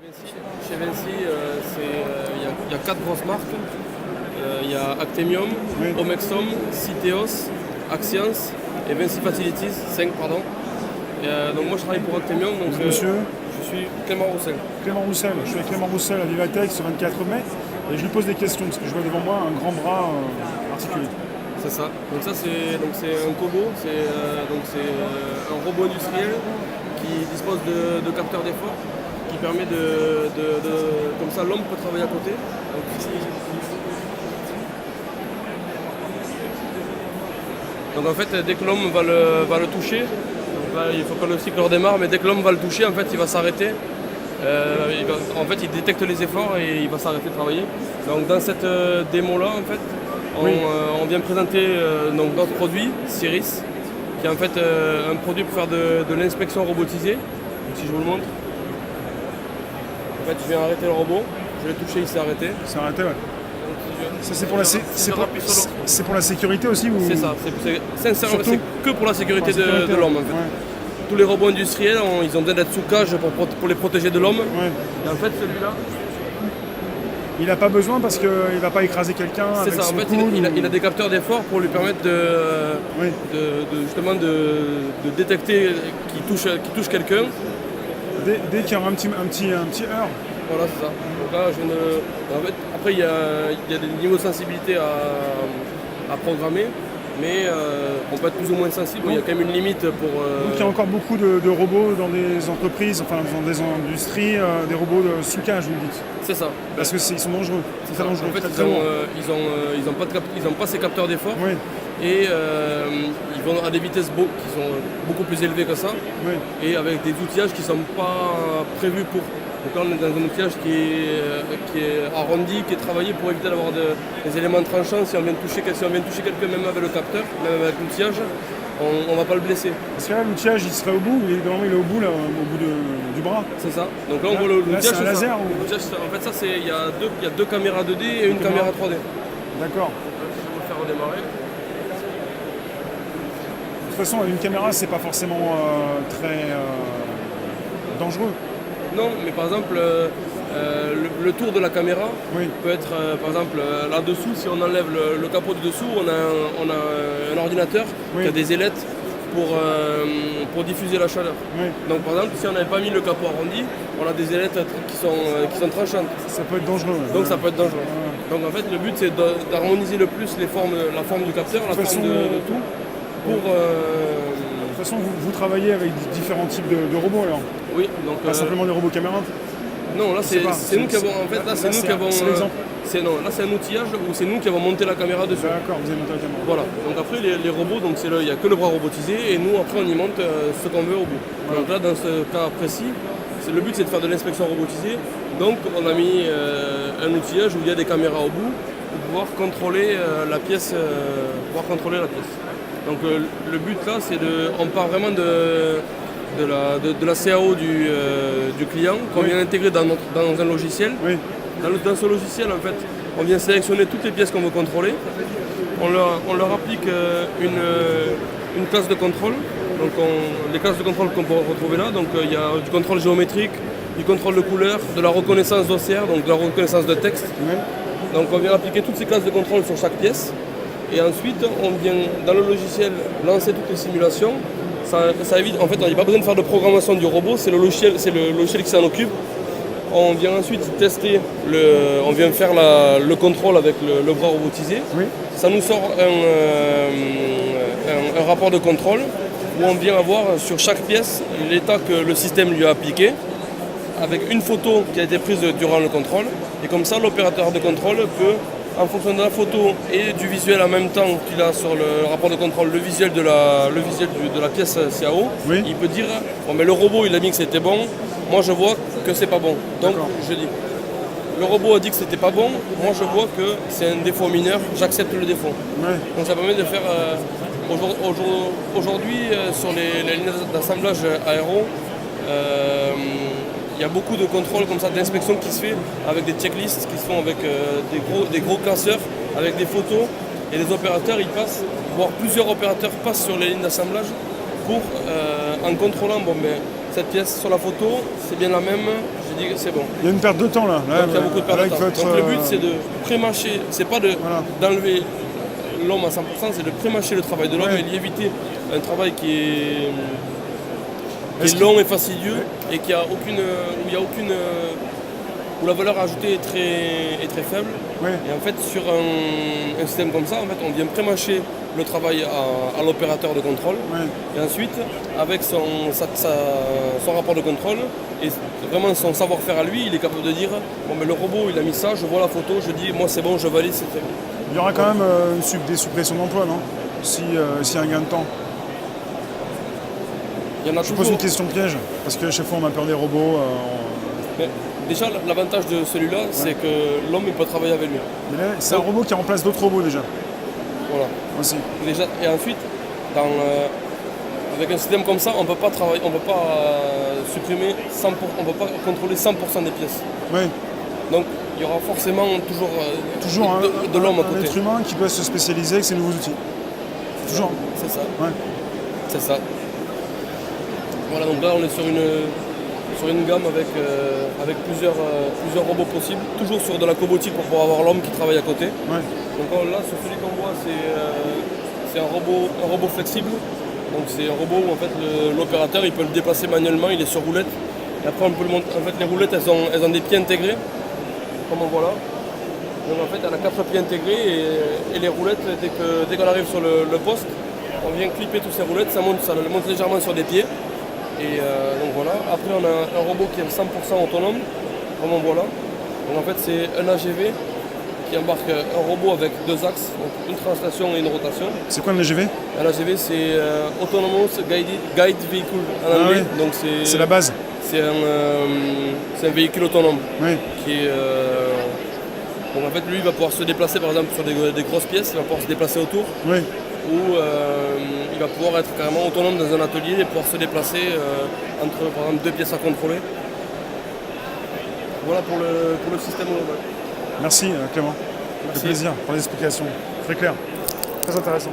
Chez Vinci, il y a 4 grosses marques. Il y a Actemium, Oui. Omexom, Citeos, Axians et Vinci Facilities, 5 pardon. Donc moi je travaille pour Actemium, donc Monsieur je suis Clément Roussel. Clément Roussel. Je suis avec Clément Roussel à Vivatech ce 24 mai et je lui pose des questions parce que je vois devant moi un grand bras articulé. C'est ça. Donc ça c'est un Kobo, c'est un robot industriel qui dispose de capteurs d'effort, qui permet comme ça l'homme peut travailler à côté. Donc, donc en fait dès que l'homme va le toucher, donc là, il faut que le cycle redémarre, mais dès que l'homme va le toucher, en fait il va s'arrêter. Il détecte les efforts et il va s'arrêter de travailler. Donc dans cette démo là en fait, on vient présenter notre produit, Ciris, qui est en fait un produit pour faire de l'inspection robotisée. Donc si je vous le montre, en fait je viens arrêter le robot, je l'ai touché, il s'est arrêté. C'est arrêté, ouais. Ça c'est pour la sécurité aussi ou... C'est ça, sincèrement Surtout c'est que pour la sécurité de l'homme en fait. Ouais. Tous les robots industriels, ils ont besoin d'être sous cage pour les protéger de l'homme. Ouais. Et en fait celui-là, Il n'a pas besoin parce qu'il ne va pas écraser quelqu'un c'est avec ça, en son fait coude il a des capteurs d'effort pour lui permettre Oui. justement de détecter qu'il touche quelqu'un. Dès qu'il y aura un petit heurt. Voilà, c'est ça. Donc là, en fait, après, il y a des niveaux de sensibilité à programmer, mais on peut être plus ou moins sensible. Il y a quand même une limite pour. Donc il y a encore beaucoup de robots dans des entreprises, enfin dans des industries, des robots sous cage, vous me dites. C'est ça. Parce qu'ils sont dangereux. C'est très dangereux. En fait, très lourd. ils ont pas ces capteurs d'effort Oui, et ils vont à des vitesses qui sont beaucoup plus élevées que ça oui. et avec des outillages qui ne sont pas prévus pour. Donc là, on est dans un outillage qui est arrondi, qui est travaillé pour éviter d'avoir des éléments tranchants. Si on vient toucher quelqu'un, même avec le capteur, même avec l'outillage, on ne va pas le blesser. Parce que là, l'outillage, il serait au bout, normalement il est au bout, là, au bout du bras. C'est ça. Donc là, on voit l'outillage. c'est un laser ou... L'outillage, en fait, ça, il y a deux caméras 2D et une caméra 3D. D'accord. Je vais le faire redémarrer. De toute façon, une caméra, c'est pas forcément très dangereux. Non, mais par exemple, le tour de la caméra Oui. peut être, par exemple, là-dessous, si on enlève le capot de dessous, on a un ordinateur Oui. qui a des ailettes pour diffuser la chaleur. Oui. Donc par exemple, si on n'avait pas mis le capot arrondi, on a des ailettes qui sont tranchantes. Ça peut être dangereux. Ouais. Donc ça peut être dangereux. Donc en fait, le but, c'est d'harmoniser le plus la forme du capteur, la forme de tout, pour... De toute façon, vous travaillez avec différents types de robots alors. Oui, donc... Pas simplement des robots caméras. Non, là c'est nous qui avons. En fait, là c'est nous qui avons. C'est l'exemple. Là c'est un outillage où c'est nous qui avons monté la caméra dessus. D'accord, vous avez monté la caméra. Voilà. Donc après les robots, donc il n'y a que le bras robotisé et nous après on y monte ce qu'on veut au bout. Voilà. Donc là dans ce cas précis, le but c'est de faire de l'inspection robotisée. Donc on a mis un outillage où il y a des caméras au bout pour pouvoir contrôler la pièce. Donc le but là c'est on part vraiment de la CAO du client qu'on vient intégrer dans un logiciel. Oui. Dans ce logiciel, en fait, on vient sélectionner toutes les pièces qu'on veut contrôler. On leur applique une classe de contrôle. Donc les classes de contrôle qu'on peut retrouver là, donc il y a du contrôle géométrique, du contrôle de couleur, de la reconnaissance d'OCR, donc de la reconnaissance de texte. Oui. Donc on vient appliquer toutes ces classes de contrôle sur chaque pièce. Et ensuite, on vient dans le logiciel lancer toutes les simulations. Ça évite, en fait, on n'a pas besoin de faire de programmation du robot, c'est le logiciel qui s'en occupe. On vient ensuite tester, on vient faire le contrôle avec le bras robotisé. Oui. Ça nous sort un rapport de contrôle où on vient avoir sur chaque pièce l'état que le système lui a appliqué, avec une photo qui a été prise durant le contrôle. Et comme ça, l'opérateur de contrôle peut, en fonction de la photo et du visuel en même temps qu'il a sur le rapport de contrôle, le visuel de la pièce CAO, Oui. il peut dire bon, mais le robot il a dit que c'était bon, moi je vois que c'est pas bon. Donc je dis le robot a dit que c'était pas bon, moi je vois que c'est un défaut mineur, j'accepte le défaut. Ouais. Donc ça permet de faire aujourd'hui sur les lignes d'assemblage aéro, il y a beaucoup de contrôles comme ça, d'inspection qui se fait avec des checklists qui se font avec des gros classeurs, avec des photos, et les opérateurs ils passent, voire plusieurs opérateurs passent sur les lignes d'assemblage pour en contrôlant, bon mais cette pièce sur la photo c'est bien la même, j'ai dit que c'est bon. Il y a une perte de temps là. Donc il y a beaucoup de perte de avec temps. votre, Donc le but c'est de pré-mâcher, c'est pas Voilà. d'enlever l'homme à 100%, c'est de pré-mâcher le travail de l'homme Ouais. et d'y éviter un travail qui est Est-ce long et fastidieux et qui a aucune, où il y a aucune, où la valeur ajoutée est très faible. Ouais. Et en fait sur un système comme ça, en fait, on vient pré-mâcher le travail à l'opérateur de contrôle. Ouais. Et ensuite, avec son rapport de contrôle et vraiment son savoir-faire à lui, il est capable de dire bon, mais le robot il a mis ça, je vois la photo, je dis moi c'est bon, je valide, c'est très bon. Il y aura quand même des suppressions d'emplois, non? S'il y a un gain de temps. Il y en a Je toujours. pose une question piège, parce que à chaque fois on a peur des robots. Mais déjà, l'avantage de celui-là, c'est que l'homme il peut travailler avec lui. Mais là, c'est un robot qui remplace d'autres robots déjà. Voilà. Aussi. Déjà, et ensuite, avec un système comme ça, on ne peut pas travailler, on peut pas supprimer 100%, on peut pas contrôler 100% des pièces. Oui. Donc il y aura forcément toujours, Toujours de l'homme à un côté. être humain qui peut se spécialiser avec ses nouveaux outils. Toujours. C'est ça. Ouais. C'est ça. Voilà, donc là on est sur une gamme avec plusieurs robots possibles, toujours sur de la cobotique pour pouvoir avoir l'homme qui travaille à côté. Ouais. Donc là, celui qu'on voit, c'est un robot flexible. Donc c'est un robot où en fait l'opérateur il peut le déplacer manuellement, il est sur roulette. Et après on peut le monter. En fait les roulettes elles ont des pieds intégrés, comme on voit là. Donc en fait elle a 4 pieds intégrés et les roulettes dès qu'on arrive sur le poste, on vient clipper toutes ces roulettes, ça le monte légèrement sur des pieds. Et donc voilà. Après on a un robot qui est 100% autonome, comme on voit là. Donc en fait c'est un AGV qui embarque un robot avec 2 axes, donc une translation et une rotation. C'est quoi un AGV? Un AGV c'est Autonomous Guide Vehicle en anglais. oui. Donc C'est la base. c'est un véhicule autonome Oui. qui est. Donc en fait lui il va pouvoir se déplacer par exemple sur des grosses pièces, il va pouvoir se déplacer autour. Oui. Ou il va pouvoir être carrément autonome dans un atelier et pouvoir se déplacer entre par exemple 2 pièces à contrôler. Voilà pour le système global. Merci Clément. Merci. C'est plaisir pour les explications. Très clair. Très intéressant.